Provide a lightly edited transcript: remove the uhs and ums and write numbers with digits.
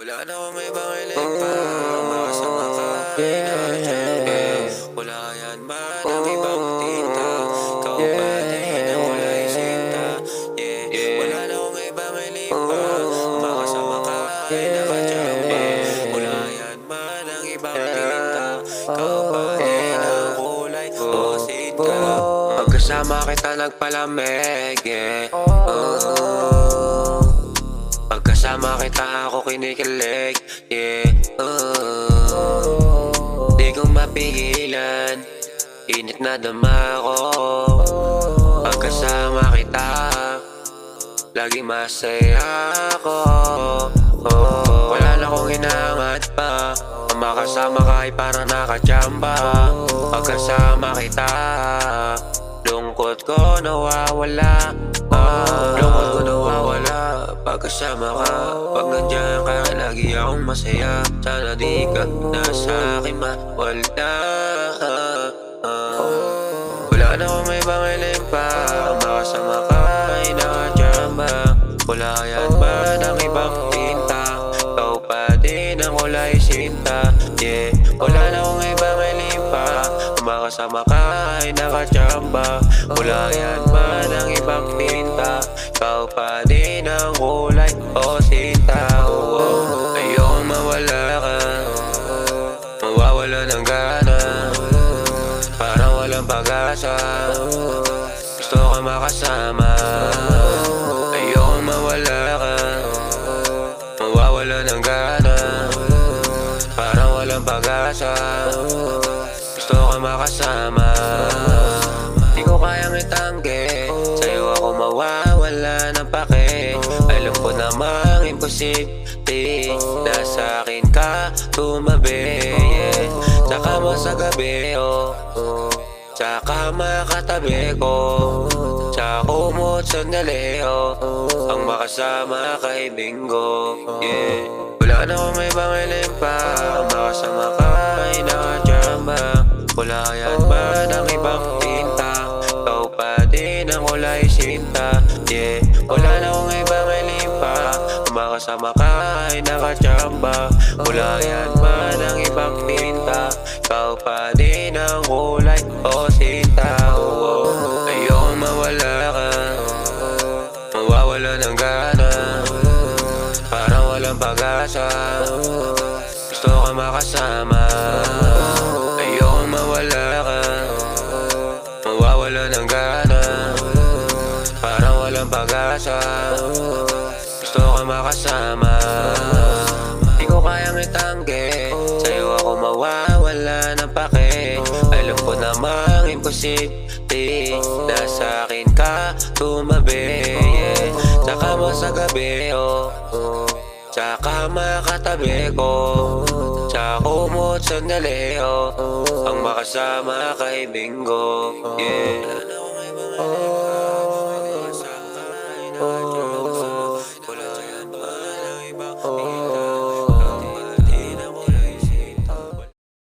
Wala na akong ibang ilig pa makasama ka, inaadyang wala yan man ang ibang tinta. Ikaw pa din ang kulay sinta. Wala na akong ibang ilig pa makasama ka, inaadyang wala yan man ang ibang tinta. Ikaw pa din ang kulay o sinta. Pagkasama kita nagpalamig, pagkasama kita ako kinikilig, di ko mapigilan, init na dama ko. Pagkasama kita, lagi masaya ako. Wala na akong hinangat pa, makasama ka ay parang nakachamba. Pagkasama kita, lungkot ko nawawala. Lungkot ko nawawala pagkasama ka. Pag nandiyan ka, lagi akong masaya. Sana di ka na sa'kin mawala. Wala na akong ibang iling pa makasama ka, inaadyamba. Wala yan ba ng ibang tinta? Ikaw pa din ang kulay sinta. Wala na akong ibang iling pa makasama ka, inaadyamba. Wala yan ba ng ibang tinta? Ikaw pa din ang kulay o sinta. Ayokong mawala ka, mawawala ng gana, parang walang pag-asa. Gusto ka makasama. Ayokong mawala ka, mawawala ng gana, parang walang pag-asa. Gusto ka makasama. Di ko kayang itanggi, sa'yo ako mawawala ng pake. Alam ko namang imposible na sa'kin ka tumabi. Saka mo sa gabi, tsaka makatabi ko, tsaka kumot sandali, ang makasama kay Bingo. Wala na akong ibang iling pa makasama ka, inaadyamba. Wala yan ba ng ibang tinta? Ikaw pa din ang kulay sinta. Wala na akong ibang iling pa makasama ka, inaadyamba. Wala yan ba ng ibang tinta? Ikaw pa din ang kulay o sinta. Ayokong mawala ka, mawawala ng gana, parang walang pag-asa. Gusto ka makasama. Ayokong mawala ka, mawawala ng gana, parang walang pag-asa. Gusto ka makasama. Di ko kayang itanggi, sa'yo ako mawawala ng pake. Alam ko namang imposible na sa'kin ka tumabi. Tsaka mo sa gabi, tsaka makatabi ko, tsaka kumot sandali, ang makasama kay Bingo.